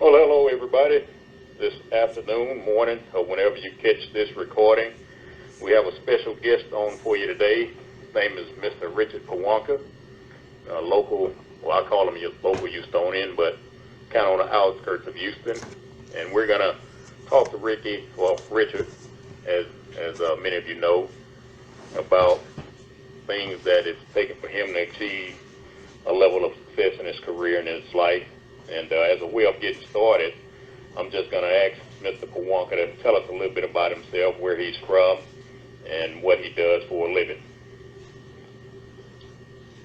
Well, hello everybody. This afternoon, morning, or whenever you catch this recording, we have a special guest on for you today. His name is Mr. Richard Piwonka, a local, well, I call him a local Houstonian, but kind of on the outskirts of Houston. And we're going to talk to Richard, as many of you know, about things that it's taken for him to achieve a level of success in his career and in his life. And as a way of getting started, I'm just going to ask Mr. Piwonka to tell us a little bit about himself, where he's from, and what he does for a living.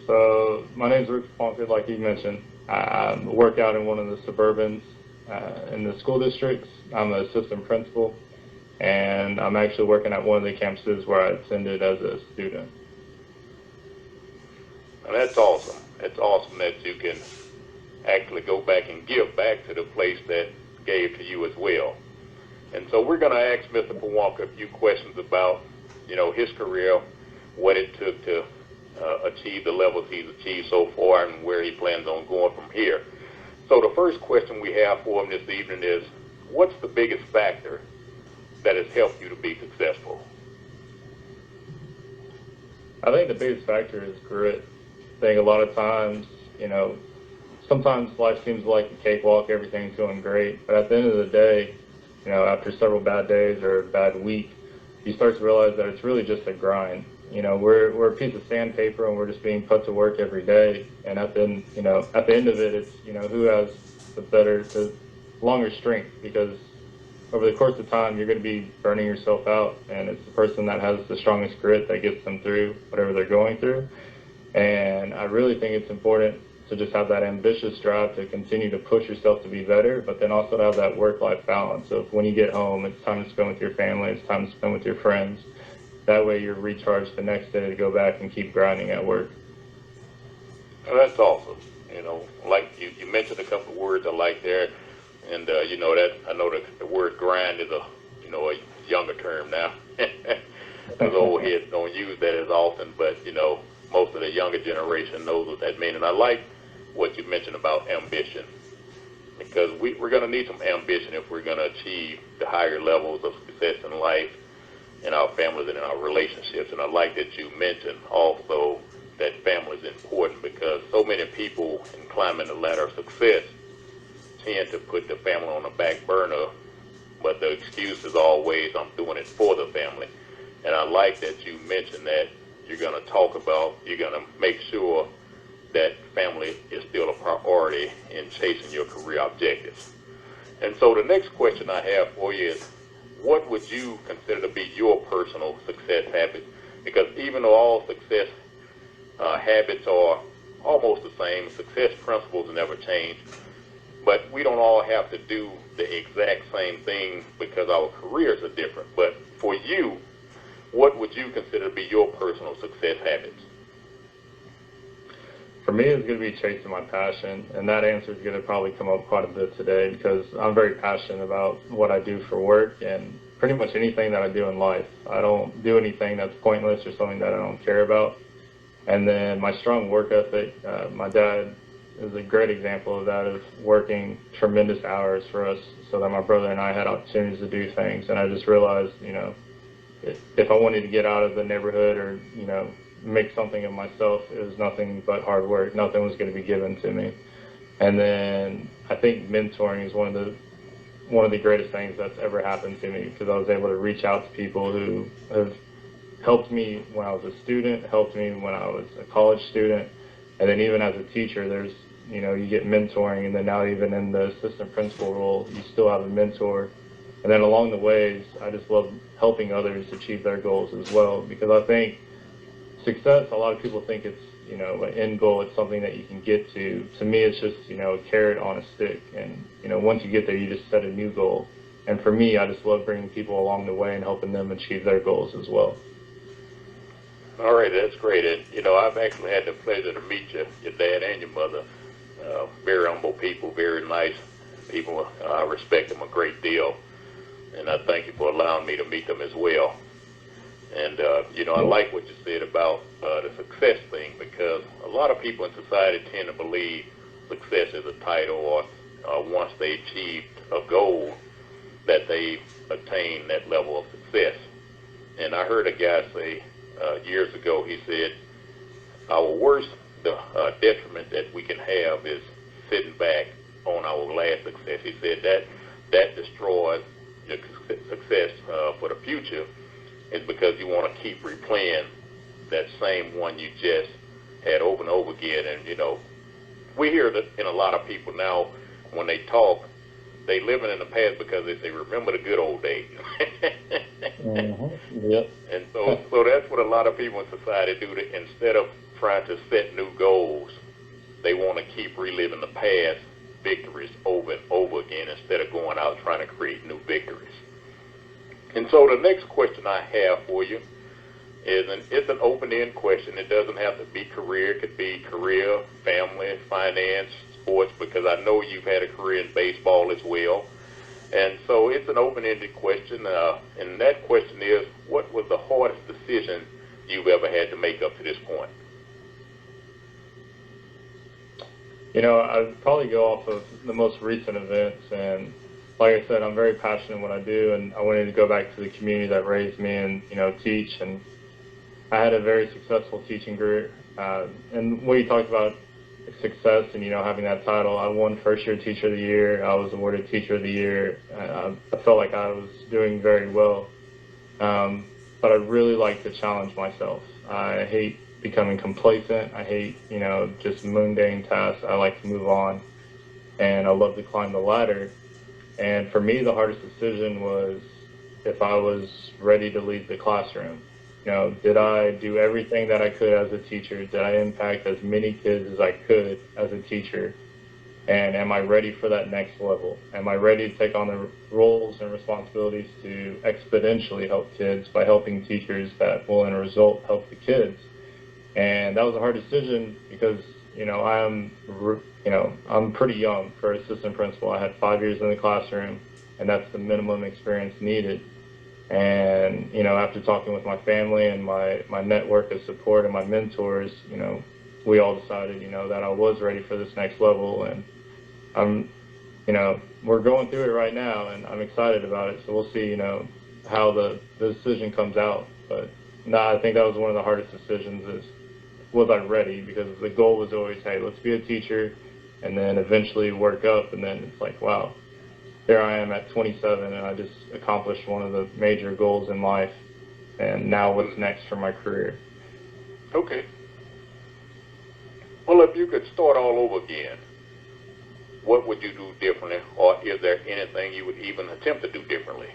So my name is Rick Piwonka, like you mentioned. I work out in one of the suburbans in the school districts. I'm an assistant principal, and I'm actually working at one of the campuses where I attended as a student. And that's awesome. It's awesome that you can actually go back and give back to the place that gave to you as well. And so we're going to ask Mr. Piwonka a few questions about, his career, what it took to achieve the levels he's achieved so far, and where he plans on going from here. So the first question we have for him this evening is, what's the biggest factor that has helped you to be successful? I think the biggest factor is grit. I think a lot of times, sometimes life seems like a cakewalk, everything's going great, but at the end of the day, after several bad days or a bad week, you start to realize that it's really just a grind. We're a piece of sandpaper, and we're just being put to work every day. And at the end of it, it's who has the longer strength, because over the course of time, you're going to be burning yourself out, and it's the person that has the strongest grit that gets them through whatever they're going through. And I really think it's important to just have that ambitious drive to continue to push yourself to be better, but then also to have that work-life balance of when you get home, it's time to spend with your family, it's time to spend with your friends. That way you're recharged the next day to go back and keep grinding at work. Well, that's awesome. Like you mentioned a couple of words I like there, and that I know that the word grind is a younger term now. Those old heads don't use that as often, but most of the younger generation knows what that means. And I like what you mentioned about ambition, because we're going to need some ambition if we're going to achieve the higher levels of success in life, in our families, and in our relationships. And I like that you mentioned also that family is important, because so many people in climbing the ladder of success tend to put the family on the back burner, but the excuse is always, I'm doing it for the family. And I like that you mentioned that you're going to make sure that family is still a priority in chasing your career objectives. And so the next question I have for you is, what would you consider to be your personal success habit? Because even though all success habits are almost the same, success principles never change, but we don't all have to do the exact same thing because our careers are different. But for you, what would you consider to be your personal success habits? For me, it's going to be chasing my passion, and that answer is going to probably come up quite a bit today, because I'm very passionate about what I do for work and pretty much anything that I do in life. I don't do anything that's pointless or something that I don't care about. And then my strong work ethic, my dad is a great example of that, of working tremendous hours for us so that my brother and I had opportunities to do things. And I just realized, if I wanted to get out of the neighborhood or, make something of myself, it was nothing but hard work. Nothing was going to be given to me. And then I think mentoring is one of the greatest things that's ever happened to me, because I was able to reach out to people who have helped me when I was a student, helped me when I was a college student, and then even as a teacher, there's, you get mentoring, and then now even in the assistant principal role, you still have a mentor. And then along the ways, I just love helping others achieve their goals as well, because I think success, a lot of people think it's, an end goal, it's something that you can get to. To me, it's just, a carrot on a stick. And, once you get there, you just set a new goal. And for me, I just love bringing people along the way and helping them achieve their goals as well. All right, that's great. And, I've actually had the pleasure to meet your dad and your mother. Very humble people, very nice people. I respect them a great deal. And I thank you for allowing me to meet them as well. And, I like what you said about the success thing, because a lot of people in society tend to believe success is a title or once they achieved a goal, that they attain that level of success. And I heard a guy say years ago, he said, our worst detriment that we can have is sitting back on our last success. He said that destroys your success for the future, is because you want to keep replaying that same one you just had over and over again. And, we hear that in a lot of people now when they talk, they living in the past because they say, remember the good old days. Mm-hmm. Yep. And so that's what a lot of people in society do. Instead of trying to set new goals, they want to keep reliving the past victories over and over again instead of going out trying to create new victories. And so the next question I have for you it's an open-end question. It doesn't have to be career. It could be career, family, finance, sports, because I know you've had a career in baseball as well. And so it's an open-ended question. And that question is, what was the hardest decision you've ever had to make up to this point? I'd probably go off of the most recent events. And like I said, I'm very passionate in what I do, and I wanted to go back to the community that raised me and, teach. And I had a very successful teaching career. And when you talked about success and, having that title, I won first year teacher of the year. I was awarded teacher of the year. I felt like I was doing very well. But I really like to challenge myself. I hate becoming complacent. I hate, just mundane tasks. I like to move on, and I love to climb the ladder. And for me, the hardest decision was if I was ready to leave the classroom. Did I do everything that I could as a teacher? Did I impact as many kids as I could as a teacher? And am I ready for that next level? Am I ready to take on the roles and responsibilities to exponentially help kids by helping teachers that will, in a result, help the kids? And that was a hard decision because, I'm pretty young for assistant principal. I had 5 years in the classroom, and that's the minimum experience needed. And, after talking with my family and my network of support and my mentors, we all decided, that I was ready for this next level. And we're going through it right now, and I'm excited about it. So we'll see, how the decision comes out. But no, I think that was one of the hardest decisions was I ready? Because the goal was always, hey, let's be a teacher, and then eventually work up. And then it's like, wow, there I am at 27, and I just accomplished one of the major goals in life. And now what's next for my career? Okay. Well, if you could start all over again, what would you do differently? Or is there anything you would even attempt to do differently?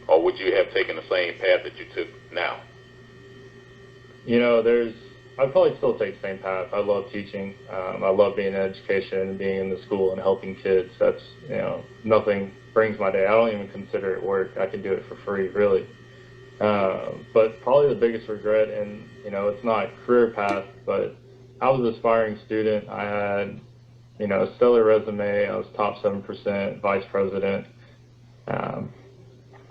Or would you have taken the same path that you took now? I'd probably still take the same path. I love teaching. I love being in education and being in the school and helping kids. That's, nothing brings my day. I don't even consider it work. I can do it for free, really. But probably the biggest regret, and, it's not a career path, but I was an aspiring student. I had, a stellar resume. I was top 7%, vice president.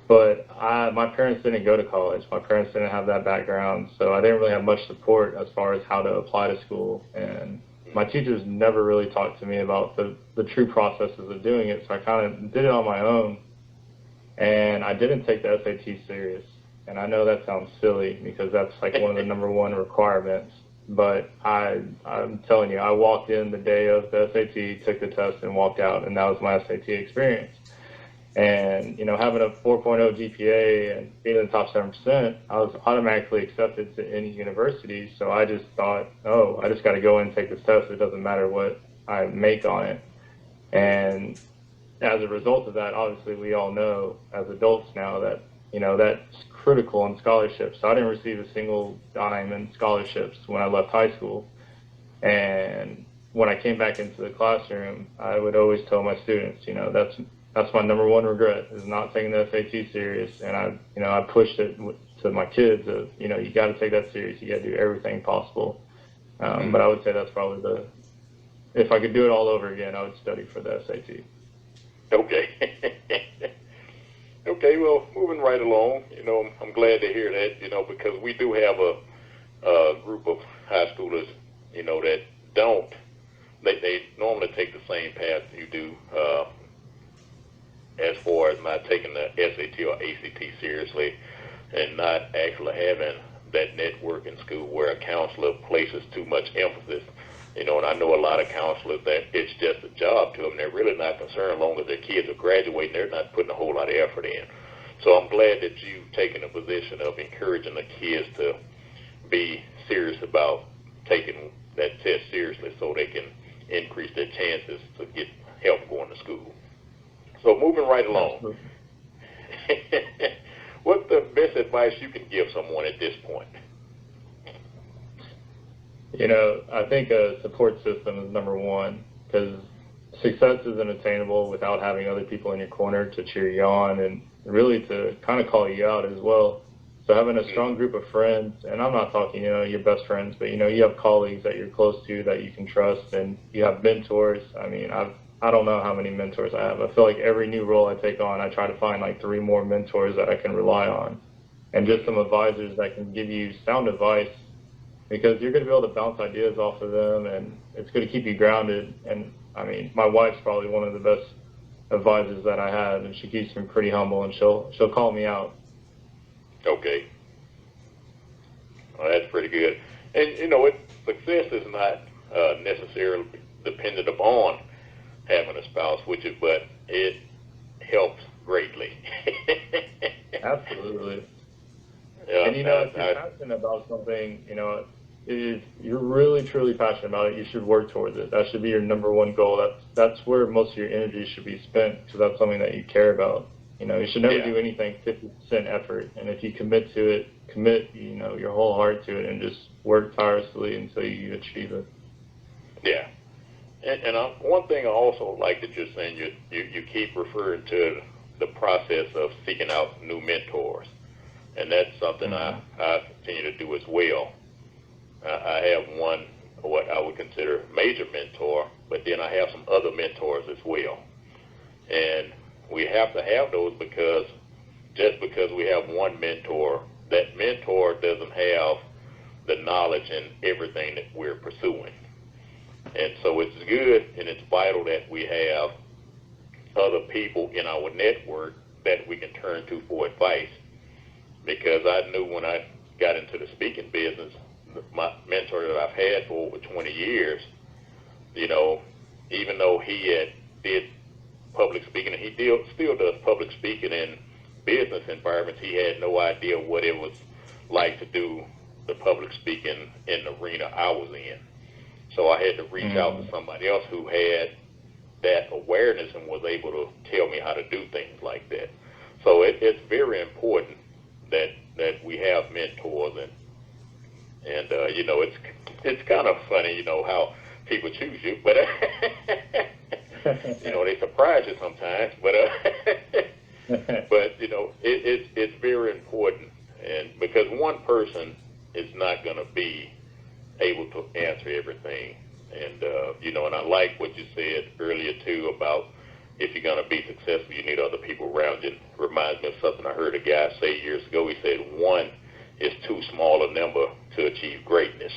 But my parents didn't go to college. My parents didn't have that background, so I didn't really have much support as far as how to apply to school. And my teachers never really talked to me about the true processes of doing it, so I kind of did it on my own. And I didn't take the SAT serious. And I know that sounds silly because that's like one of the number one requirements. But I'm telling you, I walked in the day of the SAT, took the test, and walked out, and that was my SAT experience. And, having a 4.0 GPA and being in the top 7%, I was automatically accepted to any university. So I just thought, I just got to go in and take this test. It doesn't matter what I make on it. And as a result of that, obviously, we all know as adults now that, that's critical in scholarships. So I didn't receive a single dime in scholarships when I left high school. And when I came back into the classroom, I would always tell my students, that's my number one regret, is not taking the SAT serious. And I pushed it to my kids of, you got to take that serious. You got to do everything possible. But I would say that's probably if I could do it all over again, I would study for the SAT. Okay. Okay, well, moving right along, I'm glad to hear that, because we do have a group of high schoolers, that don't, they normally take the same path you do, as far as not taking the SAT or ACT seriously and not actually having that network in school where a counselor places too much emphasis. And I know a lot of counselors that it's just a job to them. They're really not concerned as long as their kids are graduating. They're not putting a whole lot of effort in. So I'm glad that you've taken a position of encouraging the kids to be serious about taking that test seriously so they can increase their chances to get help going to school. So moving right along, what's the best advice you can give someone at this point? I think a support system is number one, because success isn't attainable without having other people in your corner to cheer you on and really to kind of call you out as well. So having a strong group of friends, and I'm not talking, your best friends, but, you have colleagues that you're close to that you can trust, and you have mentors. I mean, I don't know how many mentors I have. I feel like every new role I take on, I try to find like 3 more mentors that I can rely on, and just some advisors that can give you sound advice, because you're going to be able to bounce ideas off of them, and it's going to keep you grounded. And I mean, my wife's probably one of the best advisors that I have, and she keeps me pretty humble, and she'll call me out. Okay. Well, that's pretty good. And, success is not necessarily dependent upon having a spouse with you, but it helps greatly. Absolutely. Yeah, And, if you're passionate about something, if you're really, truly passionate about it, you should work towards it. That should be your number one goal. That's where most of your energy should be spent, because that's something that you care about. You should never do anything 50% effort. And if you commit to it, commit, your whole heart to it, and just work tirelessly until you achieve it. Yeah. And one thing I also like that you're saying, you keep referring to the process of seeking out new mentors. And that's something I continue to do as well. I have one, what I would consider major mentor, but then I have some other mentors as well. And we have to have those, because just because we have one mentor, that mentor doesn't have the knowledge in everything that we're pursuing. And so it's good and it's vital that we have other people in our network that we can turn to for advice. Because I knew when I got into the speaking business, my mentor that I've had for over 20 years, even though he did public speaking, and he still does public speaking in business environments, he had no idea what it was like to do the public speaking in the arena I was in. So I had to reach out to somebody else who had that awareness and was able to tell me how to do things like that. So it's very important that we have mentors, and it's kind of funny, how people choose you, but they surprise you sometimes, but it's very important, and because one person is not going to be able to answer everything, and and I like what you said earlier too about if you're going to be successful, you need other people around you. It reminds me of something I heard a guy say years ago. He said, one is too small a number to achieve greatness.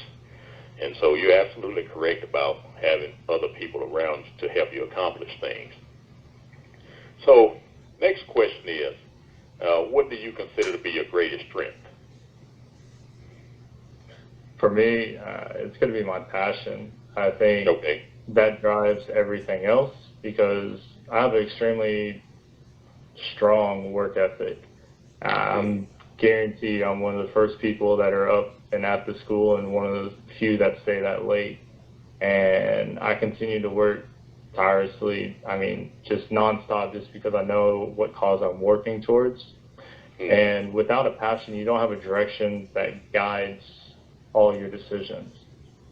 And so you're absolutely correct about having other people around you to help you accomplish things. So next question is, what do you consider to be your greatest strength? For me, it's going to be my passion. I think that drives everything else, because I have an extremely strong work ethic. I'm guaranteed I'm one of the first people that are up and at the school, and one of the few that stay that late. And I continue to work tirelessly, just nonstop, just because I know what cause I'm working towards. And without a passion, you don't have a direction that guides all your decisions.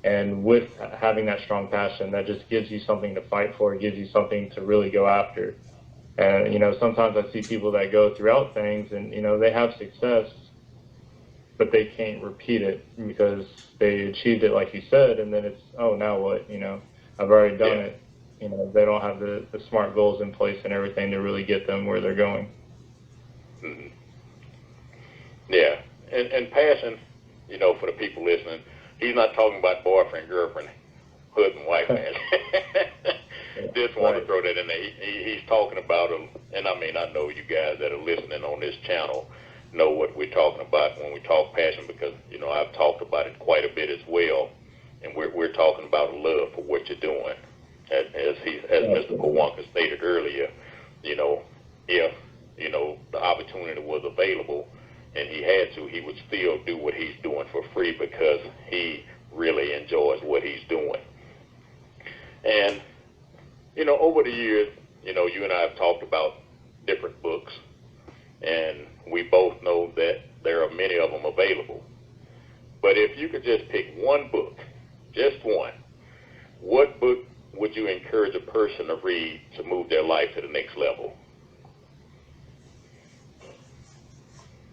And with having that strong passion, that just gives you something to fight for. It gives you something to really go after. And, sometimes I see people that go throughout things and, they have success, but they can't repeat it because they achieved it, like you said, and then it's, oh, now what? I've already done it. They don't have the smart goals in place and everything to really get them where they're going. Mm-hmm. Yeah. And passion, for the people listening, he's not talking about boyfriend, girlfriend, husband, wife passion. that, and he's talking about, and I mean, I know you guys that are listening on this channel know what we're talking about when we talk passion, because, you know, I've talked about it quite a bit as well, and we're talking about love for what you're doing. As Mr. Piwonka stated earlier, you know, if, you know, the opportunity was available and he had to, he would still do what he's doing for free because he really enjoys what he's doing. And, you know, over the years, you know, you and I have talked about different books, and we both know that there are many of them available. But if you could just pick one book, just one, what book would you encourage a person to read to move their life to the next level?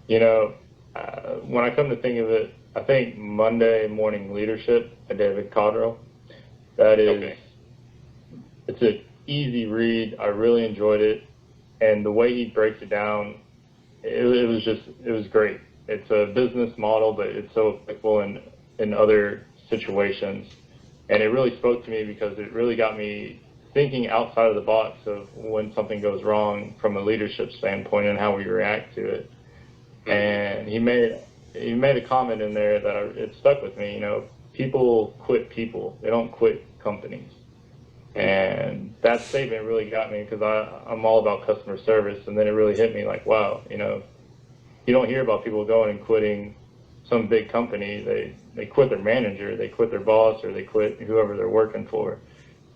You know, when I come to think of it, I think Monday Morning Leadership by David Cotterill. That is, okay. It's an easy read. I really enjoyed it, and the way he breaks it down, it was great. It's a business model, but it's so applicable in other situations, and it really spoke to me because it really got me thinking outside of the box of when something goes wrong from a leadership standpoint and how we react to it. And he made a comment in there that it stuck with me. You know, people quit people; they don't quit companies. And that statement really got me because I'm all about customer service. And then it really hit me like, wow, you know, you don't hear about people going and quitting some big company. They quit their manager, they quit their boss, or they quit whoever they're working for.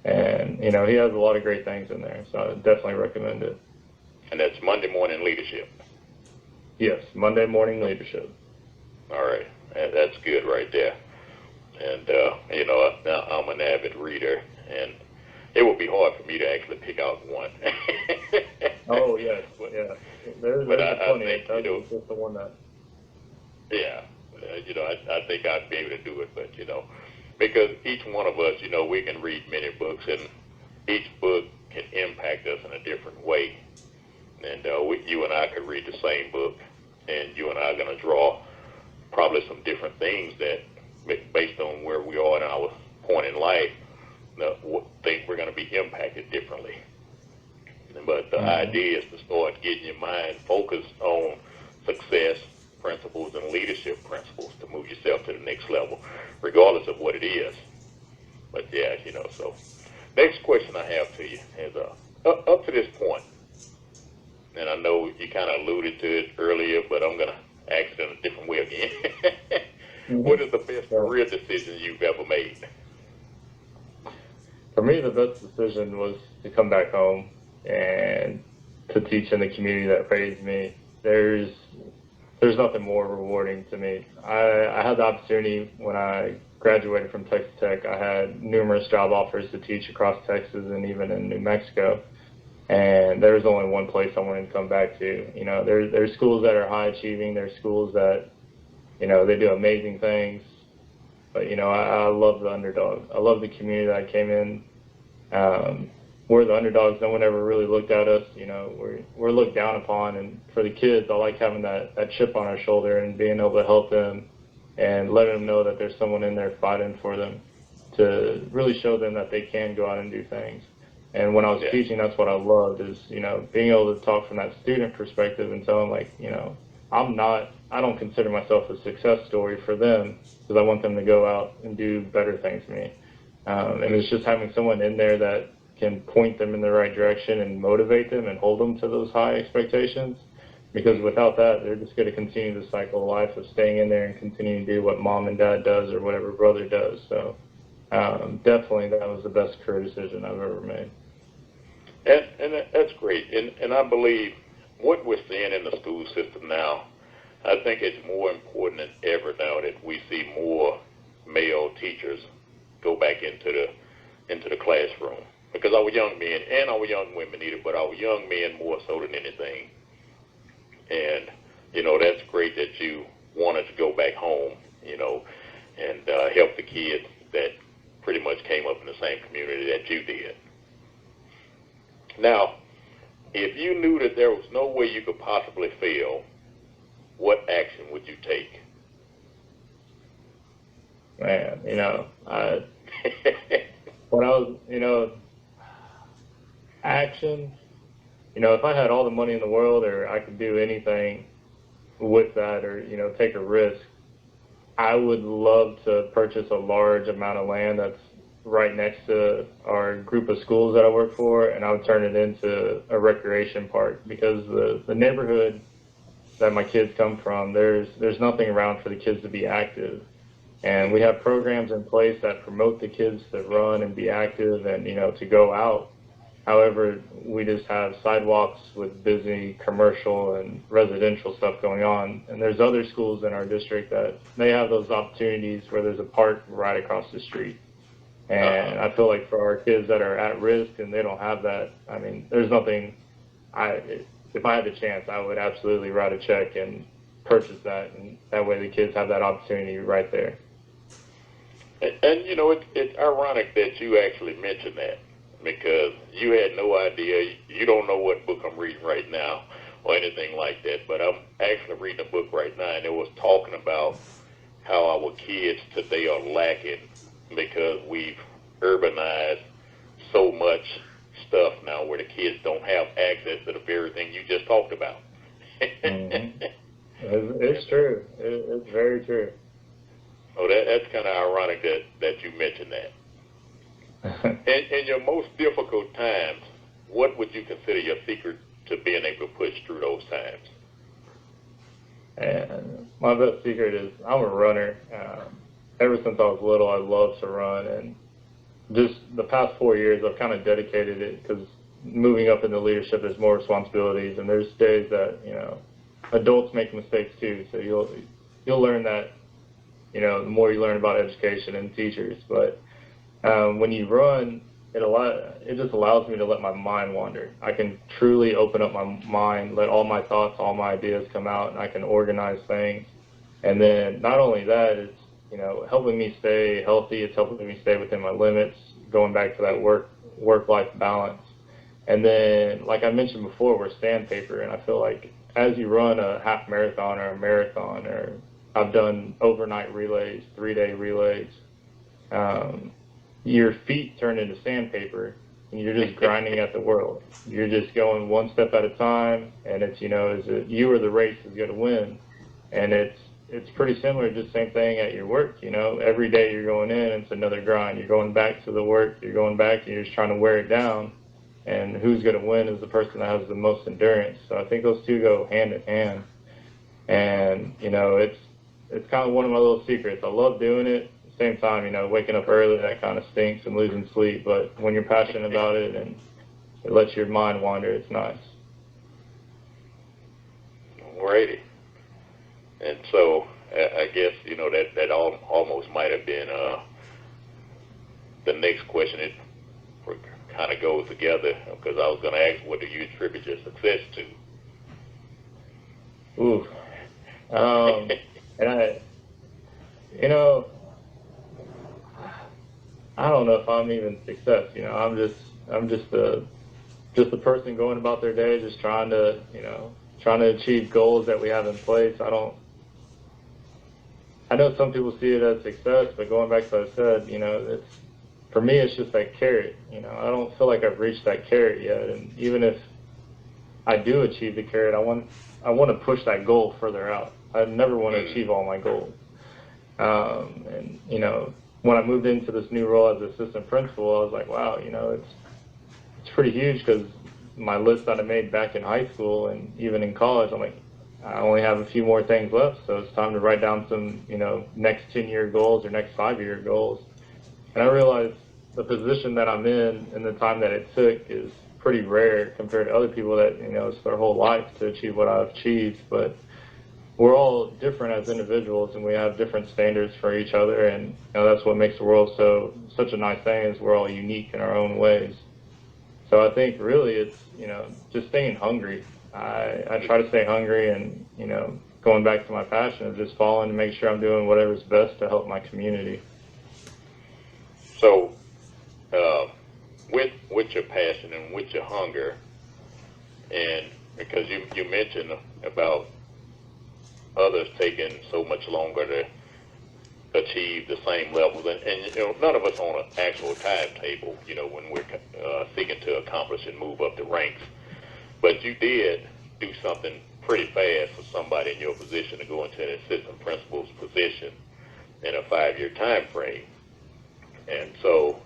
And, you know, he has a lot of great things in there, so I definitely recommend it. And that's Monday Morning Leadership. Yes, Monday Morning Leadership. All right, that's good right there. And, you know, I'm an avid reader, and it would be hard for me to actually pick out one. Oh, yes, yeah. There's plenty. That's just the one that... Yeah, you know, I think I'd be able to do it, but, you know, because each one of us, you know, we can read many books, and each book can impact us in a different way. And you and I could read the same book, and you and I are going to draw probably some different things that, based on where we are in our point in life, think we're going to be impacted differently. But the idea is to start getting your mind focused on success principles and leadership principles to move yourself to the next level, regardless of what it is. But yeah, you know, so next question I have to you is, up to this point, and I know you kind of alluded to it earlier, but I'm going to ask it in a different way again. What is the best career decision you've ever made? For me, the best decision was to come back home and to teach in the community that raised me. There's nothing more rewarding to me. I had the opportunity when I graduated from Texas Tech. I had numerous job offers to teach across Texas and even in New Mexico. And there was only one place I wanted to come back to. You know, there's schools that are high achieving. There's schools that, you know, they do amazing things. But, you know, I love the underdog. I love the community that I came in. We're the underdogs. No one ever really looked at us. You know, we're looked down upon. And for the kids, I like having that chip on our shoulder and being able to help them and letting them know that there's someone in there fighting for them to really show them that they can go out and do things. And when I was teaching, that's what I loved is, you know, being able to talk from that student perspective and tell them, like, you know, I don't consider myself a success story for them because I want them to go out and do better things for me. And it's just having someone in there that can point them in the right direction and motivate them and hold them to those high expectations. Because without that, they're just going to continue the cycle of life of staying in there and continuing to do what mom and dad does or whatever brother does. So definitely that was the best career decision I've ever made. And that's great. And I believe what we're seeing in the school system now, I think it's more important than ever now that we see more male teachers go back into the classroom. Because our young men and our young women need it, but our young men more so than anything. And, you know, that's great that you wanted to go back home, you know, and help the kids that pretty much came up in the same community that you did. Now, if you knew that there was no way you could possibly fail, what action would you take? Man, you know, when I was, you know, Action, if I had all the money in the world or I could do anything with that or, take a risk, I would love to purchase a large amount of land that's right next to our group of schools that I work for, and I would turn it into a recreation park because the neighborhood that my kids come from, there's nothing around for the kids to be active. And we have programs in place that promote the kids to run and be active and, to go out. However, we just have sidewalks with busy commercial and residential stuff going on. And there's other schools in our district that they have those opportunities where there's a park right across the street. Uh-huh. And I feel like for our kids that are at risk and they don't have that, I mean, there's nothing. If I had the chance, I would absolutely write a check and purchase that, and that way the kids have that opportunity right there. And it's ironic that you actually mentioned that because you had no idea. You don't know what book I'm reading right now or anything like that. But I'm actually reading a book right now, and it was talking about how our kids today are lacking because we've urbanized so much stuff now where the kids don't have access to the very thing you just talked about. Hmm. It's true. It's very true. Oh, that's kind of ironic that you mentioned that. In your most difficult times, what would you consider your secret to being able to push through those times? And my best secret is I'm a runner. Ever since I was little, I love to run, and just the past 4 years, I've kind of dedicated it because moving up into leadership, there's more responsibilities, and there's days that adults make mistakes too. So you'll learn that the more you learn about education and teachers. But when you run, it just allows me to let my mind wander. I can truly open up my mind, let all my thoughts, all my ideas come out, and I can organize things. And then not only that, it's helping me stay healthy. It's helping me stay within my limits. Going back to that work-life balance. And then, like I mentioned before, we're sandpaper, and I feel like as you run a half marathon or a marathon, or I've done overnight relays, 3-day relays, your feet turn into sandpaper, and you're just grinding at the world. You're just going one step at a time, and it's is it you or the race is going to win, and it's pretty similar, just same thing at your work. Every day you're going in, it's another grind. You're going back to the work, you're going back, and you're just trying to wear it down. And who's going to win is the person that has the most endurance. So I think those two go hand in hand. And it's kind of one of my little secrets. I love doing it. At the same time, waking up early, that kind of stinks, and losing sleep. But when you're passionate about it and it lets your mind wander, it's nice. Alrighty. And so I guess that almost might have been the next question. It kind of goes together because I was going to ask, what do you attribute your success to? Ooh. And I don't know if I'm even success. I'm just a person going about their day, just trying to achieve goals that we have in place. I know some people see it as success, but going back to what I said, for me, it's just that carrot. I don't feel like I've reached that carrot yet. And even if I do achieve the carrot, I want to push that goal further out. I never want to achieve all my goals. And when I moved into this new role as assistant principal, I was like, wow, it's pretty huge because my list that I made back in high school and even in college, I'm like, I only have a few more things left, so it's time to write down some, next 10-year goals or next 5-year goals. And I realized the position that I'm in and the time that it took is pretty rare compared to other people that, it's their whole life to achieve what I've achieved. But we're all different as individuals, and we have different standards for each other. And that's what makes the world such a nice thing, is we're all unique in our own ways. So I think really it's, just staying hungry. I try to stay hungry and, going back to my passion of just following to make sure I'm doing whatever's best to help my community. So, with your passion and with your hunger, and because you mentioned about others taking so much longer to achieve the same levels. And you know, none of us on an actual timetable, you know, when we're seeking to accomplish and move up the ranks. But you did do something pretty fast for somebody in your position to go into an assistant principal's position in a 5-year time frame. And so,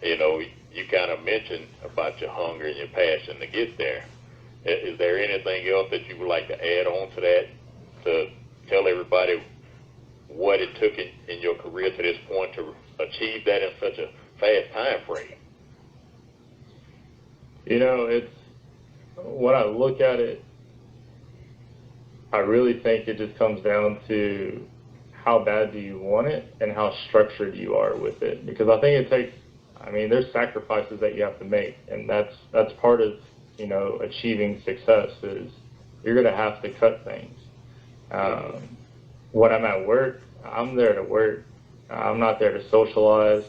you know, you kind of mentioned about your hunger and your passion to get there. Is there anything else that you would like to add on to that, to tell everybody what it took in your career to this point to achieve that in such a fast time frame? You know, it's, when I look at it, I really think it just comes down to how bad do you want it and how structured you are with it. Because I think it takes, I mean, there's sacrifices that you have to make, and that's part of, you know, achieving success is you're going to have to cut things. When I'm at work, I'm there to work. I'm not there to socialize.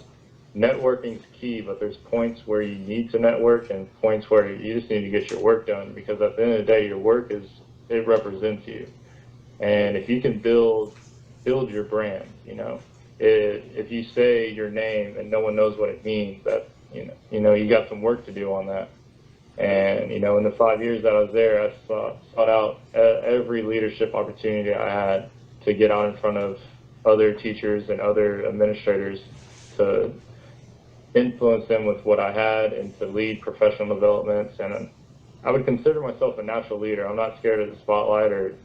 Networking's key, but there's points where you need to network and points where you just need to get your work done, because at the end of the day, your work it represents you. And if you can build your brand, you know, if you say your name and no one knows what it means, that you got some work to do on that. And you know, in the 5 years that I was there, I sought out every leadership opportunity I had to get out in front of other teachers and other administrators to influence them with what I had and to lead professional developments. And I would consider myself a natural leader. I'm not scared of the spotlight or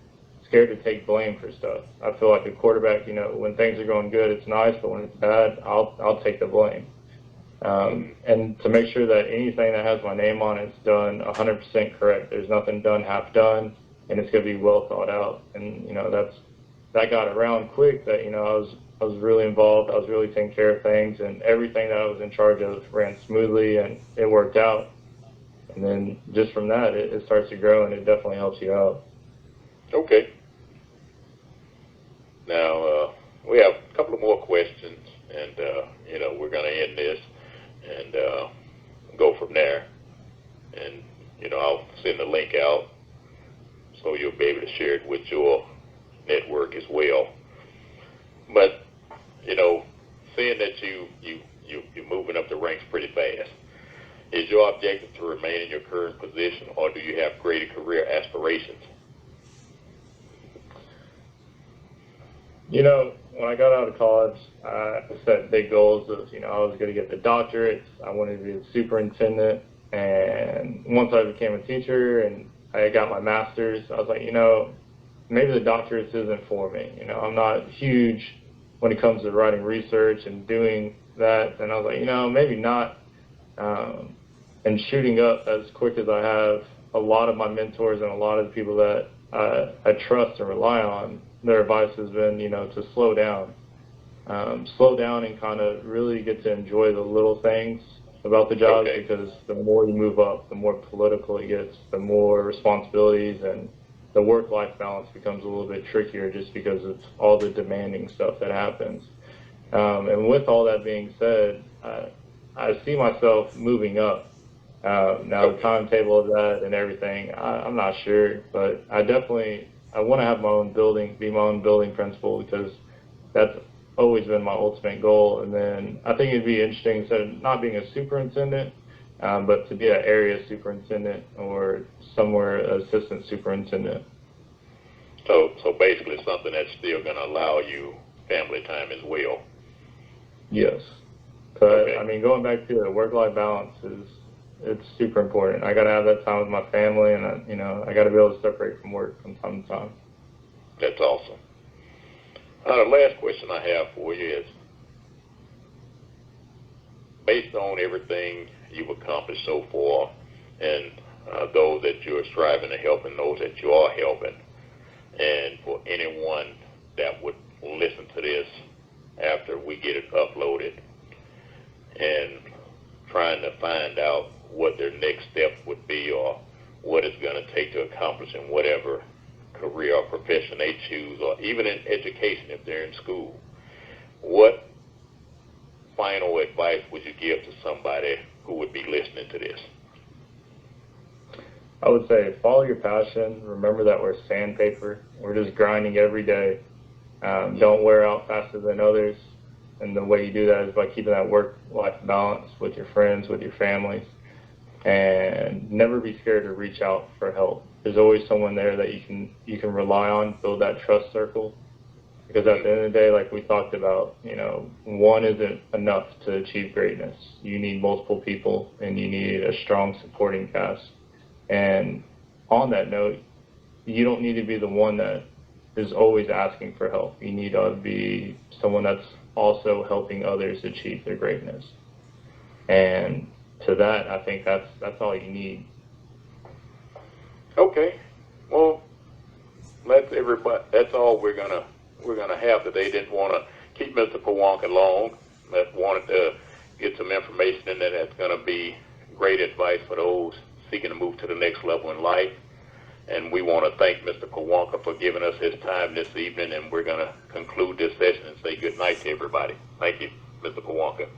scared to take blame for stuff. I feel like a quarterback, you know, when things are going good, it's nice, but when it's bad, I'll take the blame. And to make sure that anything that has my name on it's done 100% correct. There's nothing done half done, and it's going to be well thought out. And you know, that got around quick. That, you know, I was really involved. I was really taking care of things, and everything that I was in charge of ran smoothly, and it worked out. And then just from that, it starts to grow, and it definitely helps you out. Okay. Now, we have a couple of more questions, and, you know, we're going to end this and go from there. And, you know, I'll send the link out so you'll be able to share it with your network as well. But, you know, seeing that you're moving up the ranks pretty fast, is your objective to remain in your current position, or do you have greater career aspirations? You know, when I got out of college, I set big goals of, you know, I was going to get the doctorate. I wanted to be a superintendent. And once I became a teacher and I got my master's, I was like, you know, maybe the doctorate isn't for me. You know, I'm not huge when it comes to writing research and doing that. And I was like, you know, maybe not. And shooting up as quick as I have, a lot of my mentors and a lot of the people that I trust and rely on, their advice has been, you know, to slow down and kind of really get to enjoy the little things about the job. Okay. Because the more you move up, the more political it gets, the more responsibilities, and the work-life balance becomes a little bit trickier just because of all the demanding stuff that happens. And with all that being said, I see myself moving up. Now the timetable of that and everything, I'm not sure, but I want to have my own building, be my own building principal, because that's always been my ultimate goal. And then I think it'd be interesting, instead of not being a superintendent, but to be an area superintendent or somewhere assistant superintendent. So basically something that's still going to allow you family time as well. Yes. Okay. I mean, going back to the work-life balance it's super important. I got to have that time with my family, and I got to be able to separate from work from time to time. That's awesome. The last question I have for you is, based on everything you've accomplished so far, and those that you're striving to help and those that you are helping, and for anyone that would listen to this after we get it uploaded and trying to find out what their next step would be, or what it's going to take to accomplish in whatever career or profession they choose, or even in education if they're in school, what final advice would you give to somebody who would be listening to this? I would say follow your passion. Remember that we're sandpaper. We're just grinding every day. Don't wear out faster than others. And the way you do that is by keeping that work-life balance with your friends, with your families, and never be scared to reach out for help. There's always someone there that you can rely on, build that trust circle. Because at the end of the day, like we talked about, one isn't enough to achieve greatness. You need multiple people, and you need a strong supporting cast. And on that note, you don't need to be the one that is always asking for help. You need to be someone that's also helping others achieve their greatness. And to that, I think that's all you need. Okay. Well, that's all we're gonna have today. Didn't want to keep Mr. Piwonka long, but wanted to get some information in there that's gonna be great advice for those seeking to move to the next level in life. And we want to thank Mr. Piwonka for giving us his time this evening, and we're going to conclude this session and say good night to everybody. Thank you, Mr. Piwonka.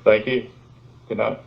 Thank you. Good night.